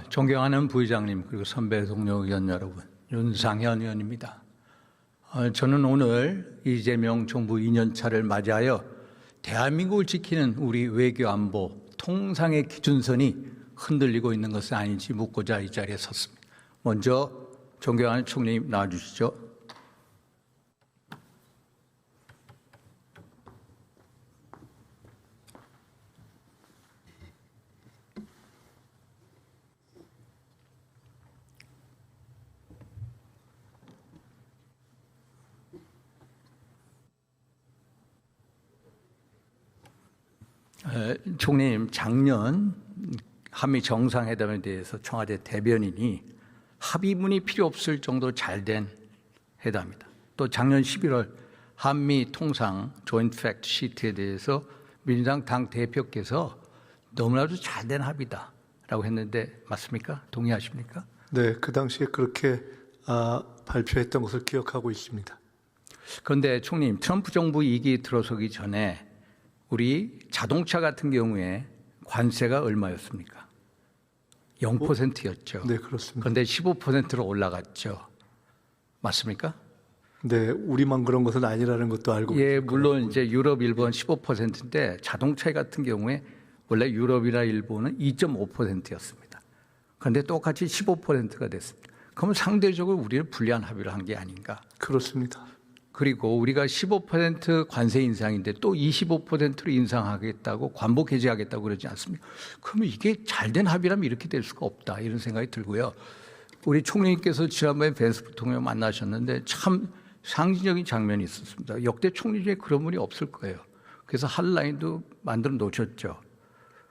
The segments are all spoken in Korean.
존경하는 부의장님 그리고 선배 동료 의원 여러분, 윤상현 의원입니다. 저는 오늘 이재명 정부 2년차를 맞이하여 대한민국을 지키는 우리 외교 안보 통상의 기준선이 흔들리고 있는 것은 아닌지 묻고자 이 자리에 섰습니다. 먼저 존경하는 총리님 나와주시죠. 총리님, 작년 한미 정상회담에 대해서 청와대 대변인이 합의문이 필요 없을 정도로 잘된 회담이다. 또 작년 11월 한미 통상 조인트 팩트 시트에 대해서 민주당 당 대표께서 너무나도 잘된 합의다라고 했는데 맞습니까? 동의하십니까? 네, 그 당시에 그렇게 발표했던 것을 기억하고 있습니다. 그런데 총리님, 트럼프 정부 2기 들어서기 전에 우리 자동차 같은 경우에 관세가 얼마였습니까? 0%였죠. 네, 그렇습니다. 그런데 15%로 올라갔죠. 맞습니까? 네, 우리만 그런 것은 아니라는 것도 알고 예, 있고요. 물론 이제 유럽, 일본 15%인데 자동차 같은 경우에 원래 유럽이나 일본은 2.5%였습니다. 그런데 똑같이 15%가 됐습니다. 그러면 상대적으로 우리는 불리한 합의를 한 게 아닌가? 그렇습니다. 그리고 우리가 15% 관세 인상인데 또 25%로 인상하겠다고 관복 해제하겠다고 그러지 않습니까? 그러면 이게 잘된 합의라면 이렇게 될 수가 없다 이런 생각이 들고요. 우리 총리님께서 지난번에 벤스 부통령 만나셨는데 참 상징적인 장면이 있었습니다. 역대 총리 중에 그런 분이 없을 거예요. 그래서 한 라인도 만들어 놓으셨죠.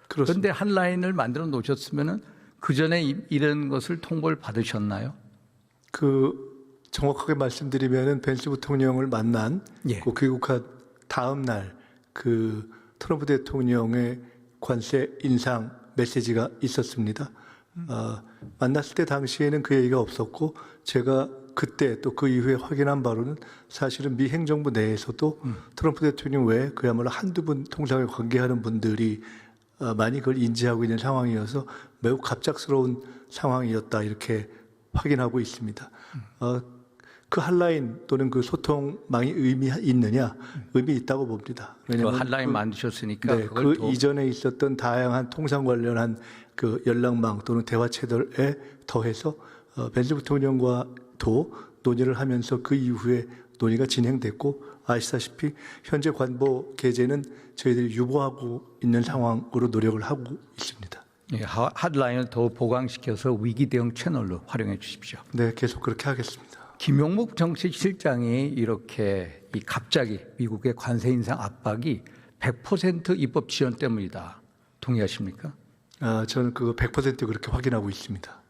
그런데 한 라인을 만들어 놓으셨으면은 그 전에 이런 것을 통보를 받으셨나요? 정확하게 말씀드리면은 벤스 부통령을 만난 그 귀국한 다음 날 그 트럼프 대통령의 관세 인상 메시지가 있었습니다. 만났을 때 당시에는 그 얘기가 없었고 제가 그때 또 그 이후에 확인한 바로는 사실은 미 행정부 내에서도 트럼프 대통령 외에 그야말로 한두 분 통상에 관계하는 분들이 많이 그걸 인지하고 있는 상황이어서 매우 갑작스러운 상황이었다 이렇게 확인하고 있습니다. 그 한라인 또는 그 소통망이 의미 있느냐? 의미 있다고 봅니다. 왜냐하면 한라인 만드셨으니까 네, 그 이전에 있었던 다양한 통상 관련한 그 연락망 또는 대화 채널에 더해서 벤스 부통령과도 논의를 하면서 그 이후에 논의가 진행됐고 아시다시피 현재 관보 게재는 저희들이 유보하고 있는 상황으로 노력을 하고 있습니다. 예, 핫라인을 더 보강시켜서 위기 대응 채널로 활용해 주십시오. 네, 계속 그렇게 하겠습니다. 김용목 정책실장이 이렇게 갑자기 미국의 관세 인상 압박이 100% 입법 지연 때문이다. 동의하십니까? 저는 그거 100% 그렇게 확인하고 있습니다.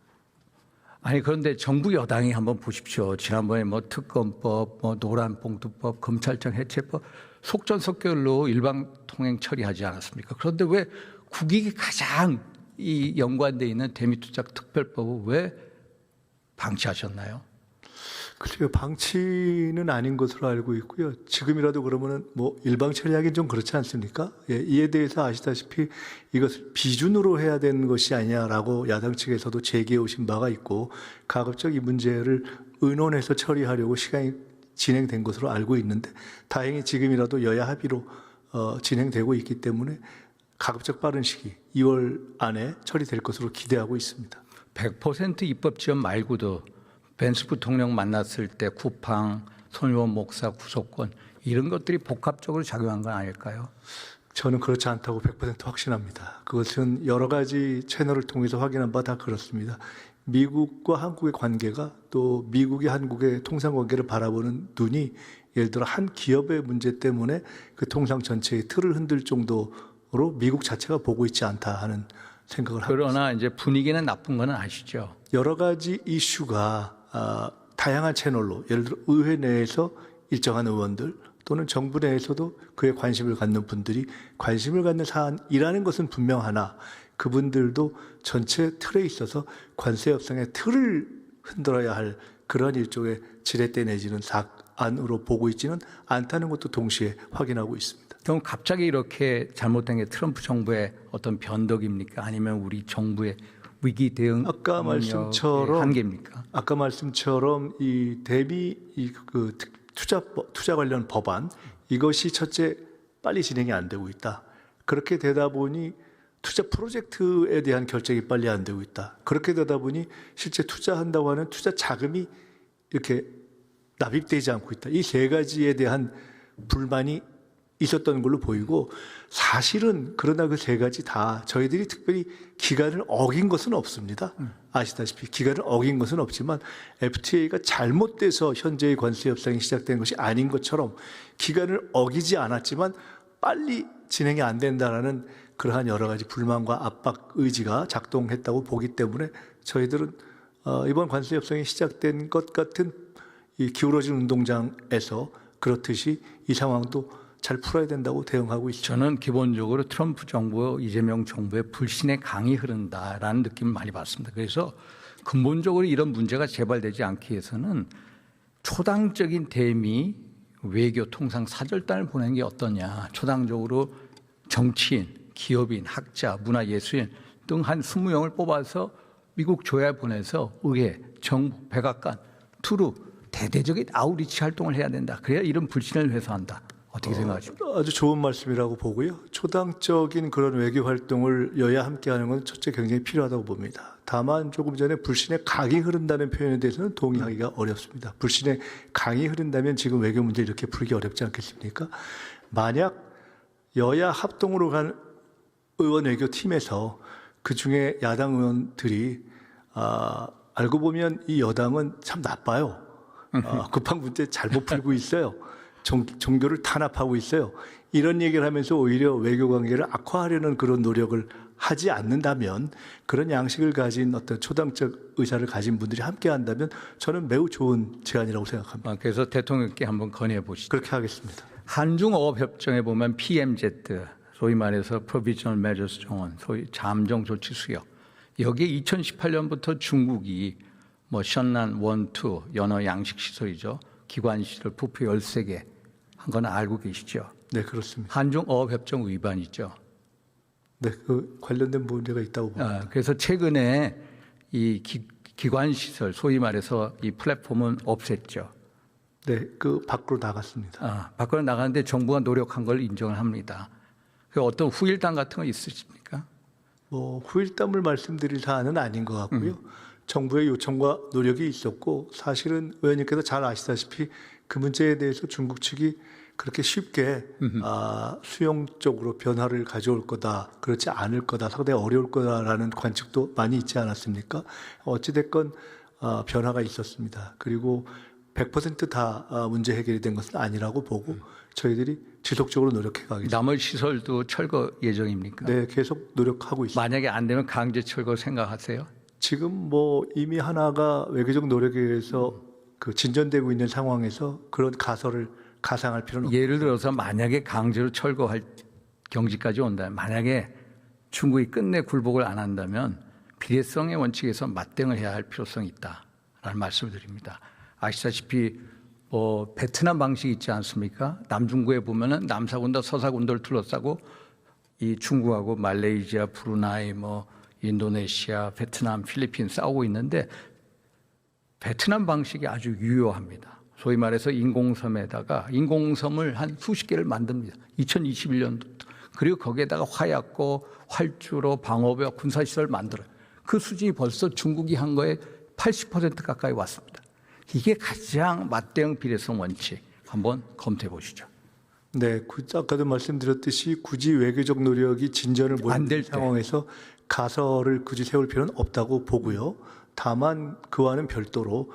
아니 그런데 정부 여당이 한번 보십시오. 지난번에 특검법, 노란봉투법, 검찰청 해체법 속전속결로 일방통행 처리하지 않았습니까? 그런데 왜 국익이 가장 연관되어 있는 대미투자특별법을 왜 방치하셨나요? 글쎄요, 방치는 아닌 것으로 알고 있고요. 지금이라도 그러면은 일방 처리하기는 좀 그렇지 않습니까? 예, 이에 대해서 아시다시피 이것을 비준으로 해야 되는 것이 아니냐라고 야당 측에서도 제기해 오신 바가 있고 가급적 이 문제를 의논해서 처리하려고 시간이 진행된 것으로 알고 있는데 다행히 지금이라도 여야 합의로 진행되고 있기 때문에 가급적 빠른 시기 2월 안에 처리될 것으로 기대하고 있습니다. 100% 입법 지연 말고도 벤스 부통령 만났을 때 쿠팡, 손의원 목사 구속권 이런 것들이 복합적으로 작용한 건 아닐까요? 저는 그렇지 않다고 100% 확신합니다. 그것은 여러 가지 채널을 통해서 확인한 바 다 그렇습니다. 미국과 한국의 관계가 또 미국이 한국의 통상관계를 바라보는 눈이 예를 들어 한 기업의 문제 때문에 그 통상 전체의 틀을 흔들 정도로 미국 자체가 보고 있지 않다 하는 생각을 하고 있습니다. 그러나 이제 분위기는 나쁜 건 아시죠? 여러 가지 이슈가 다양한 채널로 예를 들어 의회 내에서 일정한 의원들 또는 정부 내에서도 그에 관심을 갖는 분들이 관심을 갖는 사안이라는 것은 분명하나 그분들도 전체 틀에 있어서 관세 협상의 틀을 흔들어야 할 그런 일종의 지렛대 내지는 사안으로 보고 있지는 않다는 것도 동시에 확인하고 있습니다. 그럼 갑자기 이렇게 잘못된 게 트럼프 정부의 어떤 변덕입니까? 아니면 우리 정부의 위기 대응 아까 능력의 말씀처럼 한계입니까? 아까 말씀처럼 이 대비 그 투자 관련 법안 이것이 첫째 빨리 진행이 안 되고 있다. 그렇게 되다 보니 투자 프로젝트에 대한 결정이 빨리 안 되고 있다. 그렇게 되다 보니 실제 투자한다고 하는 투자 자금이 이렇게 납입되지 않고 있다. 이 세 가지에 대한 불만이 있었던 걸로 보이고 사실은 그러나 그 세 가지 다 저희들이 특별히 기간을 어긴 것은 없습니다. 아시다시피 기간을 어긴 것은 없지만 FTA가 잘못돼서 현재의 관세 협상이 시작된 것이 아닌 것처럼 기간을 어기지 않았지만 빨리 진행이 안 된다라는 그러한 여러 가지 불만과 압박 의지가 작동했다고 보기 때문에 저희들은 이번 관세 협상이 시작된 것 같은 이 기울어진 운동장에서 그렇듯이 이 상황도 잘 풀어야 된다고 대응하고 있죠. 저는 기본적으로 트럼프 정부, 이재명 정부의 불신의 강이 흐른다라는 느낌을 많이 받습니다. 그래서 근본적으로 이런 문제가 재발되지 않기 위해서는 초당적인 대미 외교 통상 사절단을 보내는 게 어떠냐. 초당적으로 정치인, 기업인, 학자, 문화예술인 등 한 20명을 뽑아서 미국 조야에 보내서 의회, 정부, 백악관, 투루 대대적인 아우리치 활동을 해야 된다. 그래야 이런 불신을 해소한다. 어떻게 생각하십니까? 아주 좋은 말씀이라고 보고요. 초당적인 그런 외교 활동을 여야 함께하는 건 첫째 굉장히 필요하다고 봅니다. 다만 조금 전에 불신의 강이 흐른다는 표현에 대해서는 동의하기가 어렵습니다. 불신의 강이 흐른다면 지금 외교 문제 이렇게 풀기 어렵지 않겠습니까? 만약 여야 합동으로 간 의원 외교 팀에서 그 중에 야당 의원들이 알고 보면 이 여당은 참 나빠요. 급한 문제 잘못 풀고 있어요. 종교를 탄압하고 있어요. 이런 얘기를 하면서 오히려 외교 관계를 악화하려는 그런 노력을 하지 않는다면 그런 양식을 가진 어떤 초당적 의사를 가진 분들이 함께 한다면 저는 매우 좋은 제안이라고 생각합니다. 그래서 대통령께 한번 건의해 보시죠. 그렇게 하겠습니다. 한중어업협정에 보면 PMZ, 소위 말해서 Provisional Measures 정원, 소위 잠정 조치 수역. 여기에 2018년부터 중국이 뭐 션난 1, 2 연어 양식 시설이죠. 기관 시설 부표 13개 한 건 알고 계시죠? 네, 그렇습니다. 한중어업협정 위반이죠. 네, 그 관련된 문제가 있다고 봅니다. 그래서 최근에 이 기관 시설, 소위 말해서 이 플랫폼은 없앴죠. 네, 그 밖으로 나갔습니다. 밖으로 나가는데 정부가 노력한 걸 인정을 합니다. 그 어떤 후일담 같은 거 있으십니까? 뭐 후일담을 말씀드릴 사안은 아닌 것 같고요. 정부의 요청과 노력이 있었고 사실은 의원님께서 잘 아시다시피 그 문제에 대해서 중국 측이 그렇게 쉽게 수용적으로 변화를 가져올 거다, 그렇지 않을 거다, 상당히 어려울 거다라는 관측도 많이 있지 않았습니까? 어찌됐건 변화가 있었습니다. 그리고 100%다 문제 해결이 된 것은 아니라고 보고 저희들이 지속적으로 노력해 가겠습니다. 남을 시설도 철거 예정입니까? 네, 계속 노력하고 있습니다. 만약에 안 되면 강제 철거 생각하세요? 지금 뭐 이미 하나가 외교적 노력에 의해서 그 진전되고 있는 상황에서 그런 가설을 가상할 필요는 없습니다. 예를 들어서 만약에 강제로 철거할 경지까지 온다면, 만약에 중국이 끝내 굴복을 안 한다면 비례성의 원칙에서 맞대응을 해야 할 필요성이 있다라는 말씀을 드립니다. 아시다시피 베트남 방식이 있지 않습니까? 남중국에 보면은 남사군도 서사군도를 둘러싸고 이 중국하고 말레이시아, 브루나이, 인도네시아, 베트남, 필리핀 싸우고 있는데 베트남 방식이 아주 유효합니다. 소위 말해서 인공섬에다가 인공섬을 한 수십 개를 만듭니다. 2021년부터. 그리고 거기에다가 화약고, 활주로, 방어벽, 군사시설을 만들어요. 그 수준이 벌써 중국이 한 거에 80% 가까이 왔습니다. 이게 가장 맞대응 비례성 원칙. 한번 검토해 보시죠. 네, 아까도 말씀드렸듯이 굳이 외교적 노력이 진전을 못 안 될 한 상황에서 가설을 굳이 세울 필요는 없다고 보고요. 다만 그와는 별도로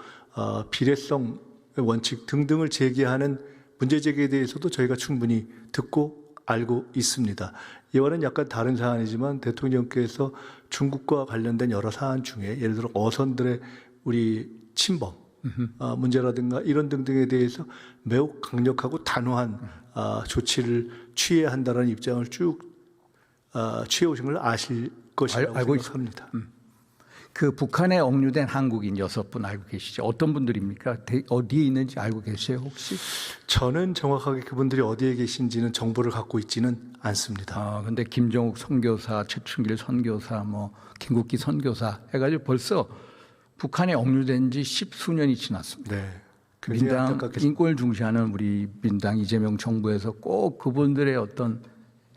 비례성 원칙 등등을 제기하는 문제 제기에 대해서도 저희가 충분히 듣고 알고 있습니다. 이와는 약간 다른 사안이지만 대통령께서 중국과 관련된 여러 사안 중에 예를 들어 어선들의 우리 침범 문제라든가 이런 등등에 대해서 매우 강력하고 단호한 조치를 취해야 한다는 입장을 쭉 취해 오신 걸 아실 것이라고 알고 생각합니다. 그 북한에 억류된 한국인 6분 알고 계시죠? 어떤 분들입니까? 어디에 있는지 알고 계세요 혹시? 저는 정확하게 그분들이 어디에 계신지는 정보를 갖고 있지는 않습니다. 근데 김정욱 선교사, 최춘길 선교사, 뭐 김국기 선교사 해가지고 벌써 북한에 억류된 지 10수년이 지났습니다. 네. 굉장히 민당 안타깝게 인권을 중시하는 우리 민당 이재명 정부에서 꼭 그분들의 어떤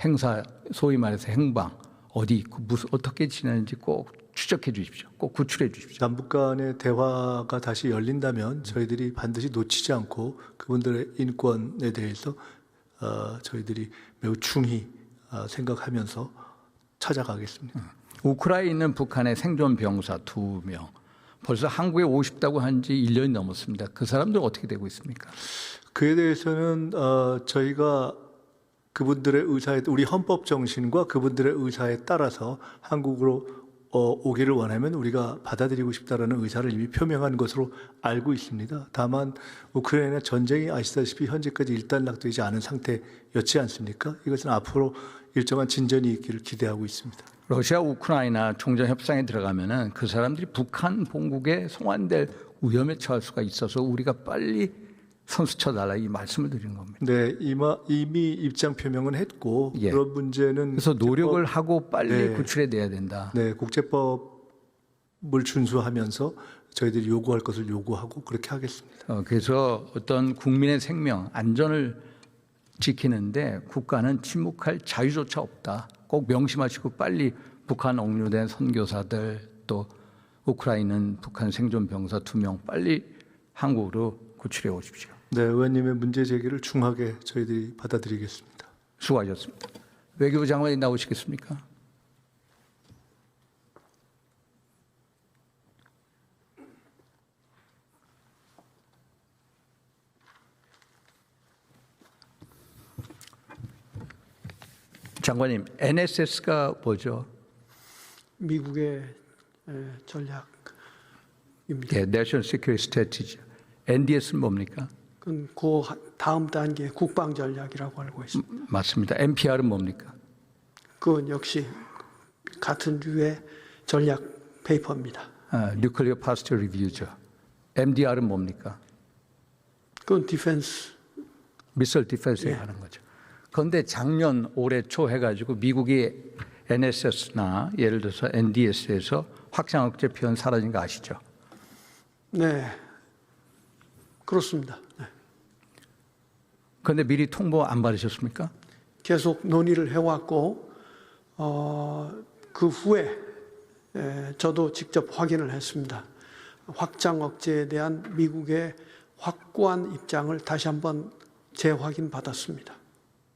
행사, 소위 말해서 행방 어디 있고 무슨 어떻게 지내는지 꼭 추적해 주십시오. 꼭 구출해 주십시오. 남북 간의 대화가 다시 열린다면 저희들이 반드시 놓치지 않고 그분들의 인권에 대해서 저희들이 매우 중히 생각하면서 찾아가겠습니다. 우크라이나에 있는 북한의 생존 병사 2명 벌써 한국에 오고 싶다고 한 지 1년이 넘었습니다. 그 사람들 어떻게 되고 있습니까? 그에 대해서는 저희가 그분들의 의사에 우리 헌법 정신과 그분들의 의사에 따라서 한국으로 오기를 원하면 우리가 받아들이고 싶다라는 의사를 이미 표명한 것으로 알고 있습니다. 다만 우크라이나 전쟁이 아시다시피 현재까지 일단락되지 않은 상태였지 않습니까? 이것은 앞으로 일정한 진전이 있기를 기대하고 있습니다. 러시아 우크라이나 종전 협상에 들어가면은 그 사람들이 북한 본국에 송환될 위험에 처할 수가 있어서 우리가 빨리 선수 쳐달라 이 말씀을 드리는 겁니다. 네, 이미 입장 표명은 했고 예. 그런 문제는 그래서 노력을 하고 빨리 네. 구출해 내야 된다. 네, 국제법을 준수하면서 저희들이 요구할 것을 요구하고 그렇게 하겠습니다. 그래서 어떤 국민의 생명, 안전을 지키는데 국가는 침묵할 자유조차 없다. 꼭 명심하시고 빨리 북한 억류된 선교사들 또 우크라이나는 북한 생존 병사 2명 빨리 한국으로 구출해 오십시오. 네, 의원님의 문제 제기를 중하게 저희들이 받아들이겠습니다. 수고하셨습니다. 외교부 장관이 나오시겠습니까? 장관님, NSS가 뭐죠? 미국의 전략입니다. 네, National Security Strategy. NDS는 뭡니까? 그건 그 다음 단계 국방 전략이라고 알고 있습니다. 맞습니다. NPR은 뭡니까? 그건 역시 같은 류의 전략 페이퍼입니다. Nuclear Posture Review죠. MDR은 뭡니까? 그건 디펜스. 미사일 디펜스에 하는 거죠. 그런데 작년 올해 초 해가지고 미국이 NSS나 예를 들어서 NDS에서 확장 억제 표현 사라진 거 아시죠? 네, 그렇습니다. 네. 그런데 미리 통보 안 받으셨습니까? 계속 논의를 해왔고 그 후에 저도 직접 확인을 했습니다. 확장 억제에 대한 미국의 확고한 입장을 다시 한번 재확인 받았습니다.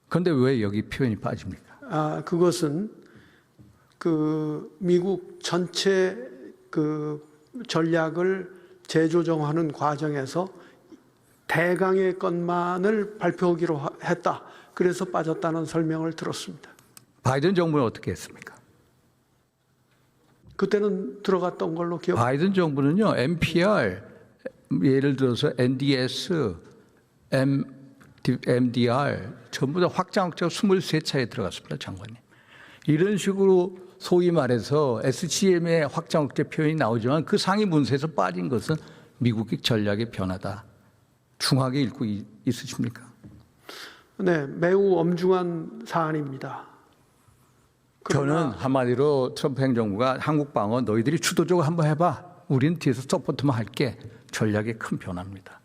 그런데 왜 여기 표현이 빠집니까? 그것은 그 미국 전체 그 전략을 재조정하는 과정에서 대강의 것만을 발표하기로 했다. 그래서 빠졌다는 설명을 들었습니다. 바이든 정부는 어떻게 했습니까? 그때는 들어갔던 걸로 기억. 바이든 정부는요, NPR, 예를 들어서 NDS, MDR 전부 다 확장 억제가 23차에 들어갔습니다, 장관님. 이런 식으로 소위 말해서 SCM의 확장 억제 표현이 나오지만 그 상위 문서에서 빠진 것은 미국의 전략의 변화다. 중하게 읽고 있으십니까? 네, 매우 엄중한 사안입니다. 저는 한마디로 트럼프 행정부가 한국 방어 너희들이 주도적으로 한번 해봐. 우리는 뒤에서 서포트만 할게. 전략의 큰 변화입니다.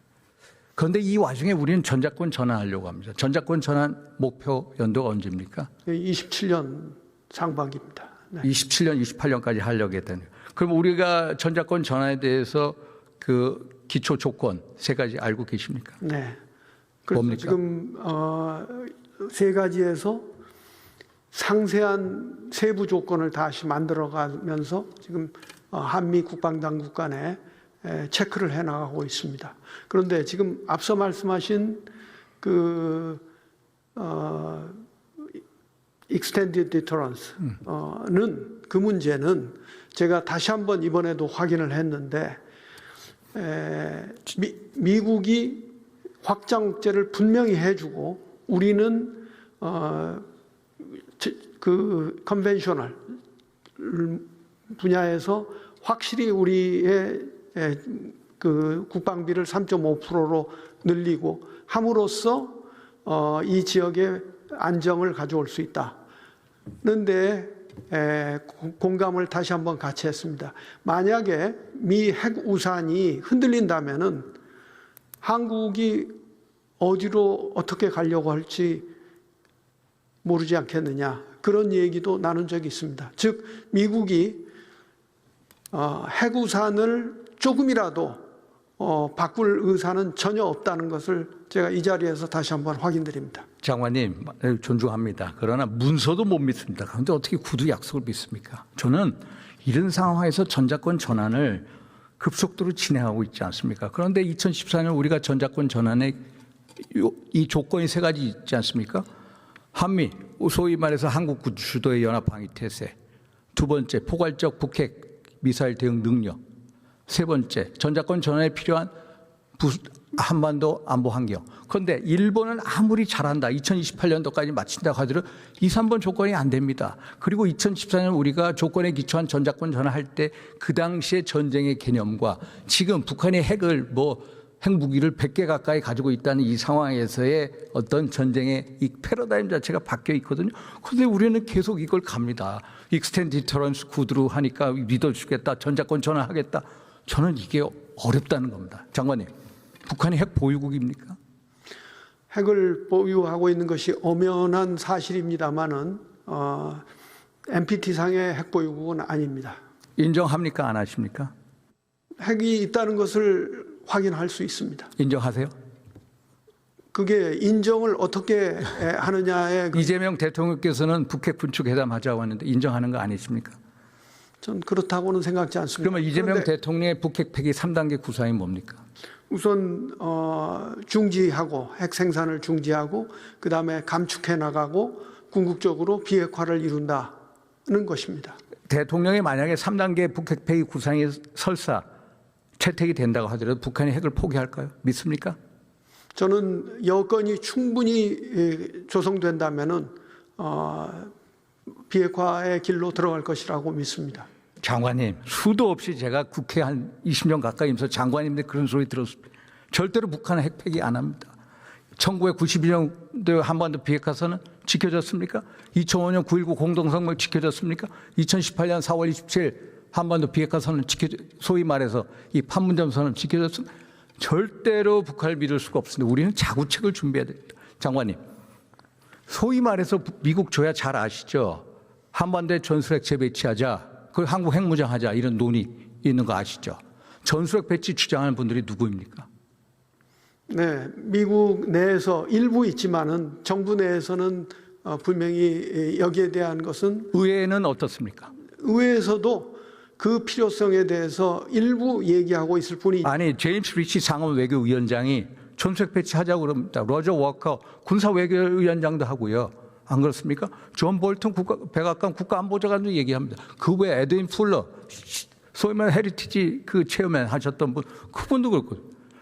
그런데 이 와중에 우리는 전작권 전환하려고 합니다. 전작권 전환 목표 연도가 언제입니까? 27년 상반기입니다. 네. 27년, 28년까지 하려고 했다는. 그럼 우리가 전작권 전환에 대해서 그 기초 조건 3가지 알고 계십니까? 네. 그래서 뭡니까? 지금 3가지에서 상세한 세부 조건을 다시 만들어가면서 지금 한미 국방당국 간에 체크를 해나가고 있습니다. 그런데 지금 앞서 말씀하신 그 extended deterrence는 그 문제는 제가 다시 한번 이번에도 확인을 했는데 미국이 확장 억제를 분명히 해주고 우리는 그 컨벤셔널 분야에서 확실히 우리의 그 국방비를 3.5%로 늘리고 함으로써 이 지역의 안정을 가져올 수 있다. 그런데 공감을 다시 한번 같이 했습니다. 만약에 미 핵 우산이 흔들린다면은 한국이 어디로 어떻게 가려고 할지 모르지 않겠느냐, 그런 얘기도 나눈 적이 있습니다. 즉 미국이 핵 우산을 조금이라도 바꿀 의사는 전혀 없다는 것을 제가 이 자리에서 다시 한번 확인드립니다. 장관님 존중합니다. 그러나 문서도 못 믿습니다. 그런데 어떻게 구두 약속을 믿습니까? 저는 이런 상황에서 전자권 전환을 급속도로 진행하고 있지 않습니까? 그런데 2014년 우리가 전자권 전환에 이 조건이 세 가지 있지 않습니까? 한미, 소위 말해서 한국 주도의 연합방위태세. 두 번째, 포괄적 북핵 미사일 대응 능력. 세 번째, 전자권 전환에 필요한 한반도 안보 환경. 그런데 일본은 아무리 잘한다, 2028년도까지 마친다고 하더라도 2, 3번 조건이 안 됩니다. 그리고 2014년 우리가 조건에 기초한 전자권 전환할 때 그 당시의 전쟁의 개념과 지금 북한이 핵무기를 100개 가까이 가지고 있다는 이 상황에서의 어떤 전쟁의 이 패러다임 자체가 바뀌어 있거든요. 그런데 우리는 계속 이걸 갑니다. 익스텐드 디터런스 구두로 하니까 믿어주겠다, 전자권 전환하겠다. 저는 이게 어렵다는 겁니다. 장관님, 북한이 핵 보유국입니까? 핵을 보유하고 있는 것이 엄연한 사실입니다만은 NPT상의 핵 보유국은 아닙니다. 인정합니까? 안 하십니까? 핵이 있다는 것을 확인할 수 있습니다. 인정하세요? 그게 인정을 어떻게 하느냐에 이재명 대통령께서는 북핵 분축 회담하자고 하는데 인정하는 거 아니십니까? 전 그렇다고는 생각지 않습니다. 그러면 이재명 대통령의 북핵 폐기 3단계 구상이 뭡니까? 우선 중지하고 핵 생산을 중지하고 그다음에 감축해 나가고 궁극적으로 비핵화를 이룬다는 것입니다. 대통령이 만약에 3단계 북핵 폐기 구상이 설사 채택이 된다고 하더라도 북한이 핵을 포기할까요? 믿습니까? 저는 여건이 충분히 조성된다면은 비핵화의 길로 들어갈 것이라고 믿습니다. 장관님, 수도 없이 제가 국회 한 20년 가까이 있면서 장관님들 그런 소리 들었습니다. 절대로 북한은 핵 폐기 안 합니다. 1992년도 한반도 비핵화선은 지켜졌습니까? 2005년 9.19 공동성명 지켜졌습니까? 2018년 4월 27일 한반도 비핵화선은 소위 말해서 이 판문점선은 지켜졌습니다. 절대로 북한을 믿을 수가 없습니다. 우리는 자구책을 준비해야 됩니다. 장관님, 소위 말해서 미국 조야 잘 아시죠? 한반도에 전술핵체 배치하자, 그 한국 핵무장하자, 이런 논의 있는 거 아시죠? 전술핵 배치 주장하는 분들이 누구입니까? 네, 미국 내에서 일부 있지만은 정부 내에서는 분명히 여기에 대한 것은 의회는 어떻습니까? 의회에서도 그 필요성에 대해서 일부 얘기하고 있을 뿐이 아니, 제임스 리치 상원 외교위원장이 전술핵 배치하자고 그럽니다. 로저 워커 군사외교위원장도 하고요. 안 그렇습니까? 존 볼튼 백악관 국가안보장관도 얘기합니다. 그 외에 에드윈 풀러, 소위 말해 헤리티지 그 체어맨 하셨던 분, 그분도 그렇고.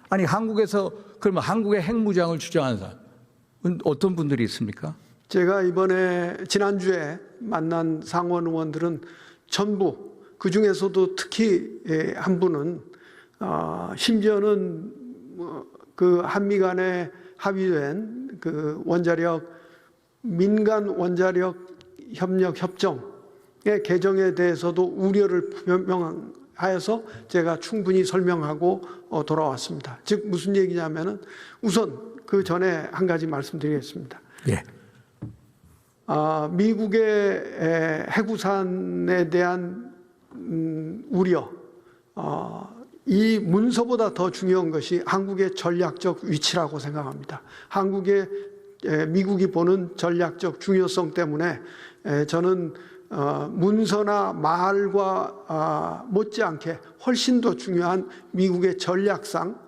아니, 한국에서 그러면 한국의 핵무장을 주장하는 사람 어떤 분들이 있습니까? 제가 이번에 지난주에 만난 상원 의원들은 전부, 그 중에서도 특히 한 분은 심지어는 그 한미 간에 합의된 그 민간 원자력 협력 협정의 개정에 대해서도 우려를 표명하여서 제가 충분히 설명하고 돌아왔습니다. 즉 무슨 얘기냐면은 우선 그 전에 한 가지 말씀드리겠습니다. 예. 미국의 핵우산에 대한 우려, 이 문서보다 더 중요한 것이 한국의 전략적 위치라고 생각합니다. 미국이 보는 전략적 중요성 때문에 저는 문서나 말과 못지않게 훨씬 더 중요한 미국의 전략상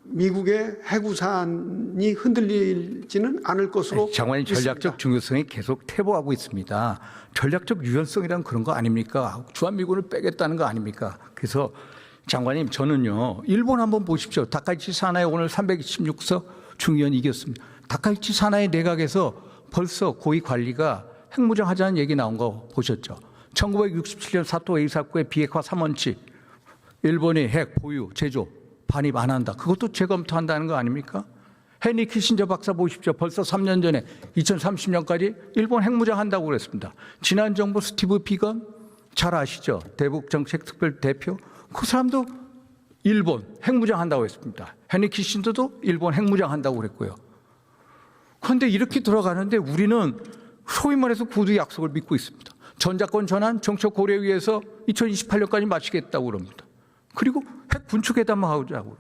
미국의 핵우산이 흔들리지는 않을 것으로 장관님, 믿습니다. 전략적 중요성이 계속 퇴보하고 있습니다. 전략적 유연성이란 그런 거 아닙니까? 주한미군을 빼겠다는 거 아닙니까? 그래서 장관님, 저는요, 일본 한번 보십시오. 다카이치 사나이 오늘 326석 중의원 이겼습니다. 다카이치 사나이 내각에서 벌써 고위 관리가 핵무장 하자는 얘기 나온 거 보셨죠? 1967년 사토 에이사쿠의 비핵화 3원칙, 일본이 핵 보유, 제조, 반입 안 한다. 그것도 재검토한다는 거 아닙니까? 헤니 키신저 박사 보십시오. 벌써 3년 전에 2030년까지 일본 핵무장 한다고 그랬습니다. 지난 정부 스티브 비건 잘 아시죠? 대북정책특별 대표. 그 사람도 일본 핵무장 한다고 했습니다. 헤니 키신저도 일본 핵무장 한다고 그랬고요. 그런데 이렇게 들어가는데 우리는 소위 말해서 구두 약속을 믿고 있습니다. 전자권 전환 정책 고려위에서 2028년까지 마치겠다고 그럽니다. 그리고 핵 군축회담만 하자고.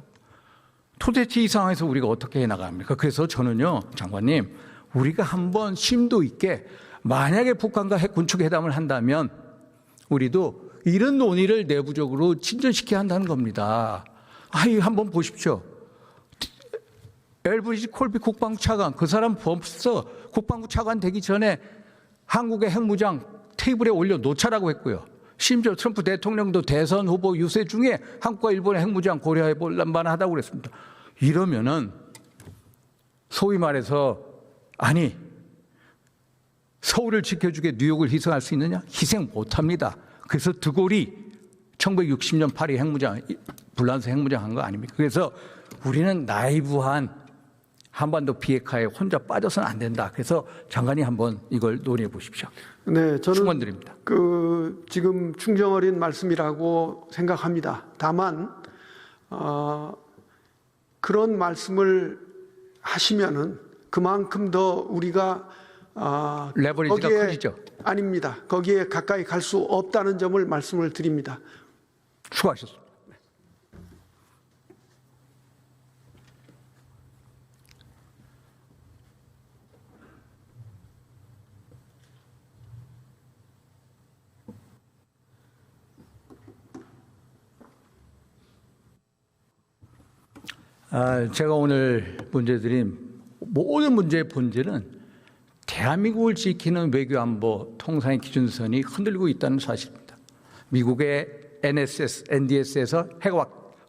도대체 이 상황에서 우리가 어떻게 해나갑니까? 그래서 저는요, 장관님, 우리가 한번 심도 있게 만약에 북한과 핵 군축회담을 한다면 우리도 이런 논의를 내부적으로 진전시켜야 한다는 겁니다. 이거 한번 보십시오. 엘브리지 콜비 국방부 차관, 그 사람 벌써 국방부 차관 되기 전에 한국의 핵무장 테이블에 올려놓자라고 했고요. 심지어 트럼프 대통령도 대선 후보 유세 중에 한국과 일본의 핵무장 고려해 볼 만하다고 그랬습니다. 이러면은 소위 말해서 아니 서울을 지켜주게 뉴욕을 희생할 수 있느냐? 희생 못합니다. 그래서 드골이 1960년 파리 핵무장, 불란서 핵무장 한 거 아닙니까? 그래서 우리는 나이브한 한반도 비핵화에 혼자 빠져서는 안 된다. 그래서 장관이 한번 이걸 논의해 보십시오. 네, 저는 충원드립니다. 지금 충정 어린 말씀이라고 생각합니다. 다만 그런 말씀을 하시면은 그만큼 더 우리가 레버리지가 커지죠. 아닙니다. 거기에 가까이 갈 수 없다는 점을 말씀을 드립니다. 수고하셨습니다. 제가 오늘 문제드린 모든 문제의 본질은 대한민국을 지키는 외교안보 통상의 기준선이 흔들리고 있다는 사실입니다. 미국의 NDS에서 핵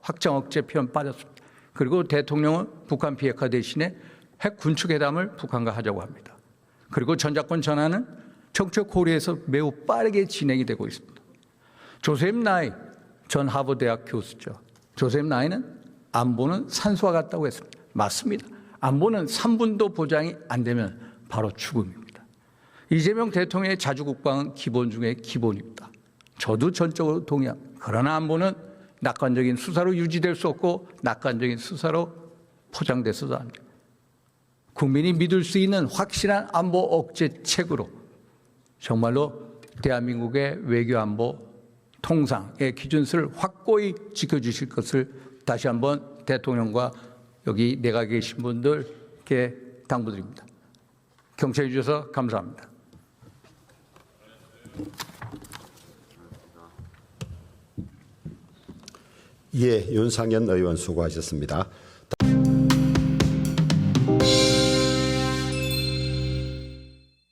확장 억제 표현 빠졌습니다. 그리고 대통령은 북한 비핵화 대신에 핵 군축회담을 북한과 하자고 합니다. 그리고 전자권 전환은 정책 고려에서 매우 빠르게 진행이 되고 있습니다. 조셉 나이 전 하버드대학 교수죠. 조셉 나이는 안보는 산소와 같다고 했습니다. 맞습니다. 안보는 3분도 보장이 안 되면 바로 죽음입니다. 이재명 대통령의 자주국방은 기본 중에 기본입니다. 저도 전적으로 동의합니다. 그러나 안보는 낙관적인 수사로 유지될 수 없고 낙관적인 수사로 포장돼서도 안 됩니다. 국민이 믿을 수 있는 확실한 안보 억제책으로 정말로 대한민국의 외교안보 통상의 기준서를 확고히 지켜주실 것을 다시 한번 대통령과 여기 내가 계신 분들께 당부드립니다. 경청해 주셔서 감사합니다. 예, 윤상현 의원 수고하셨습니다.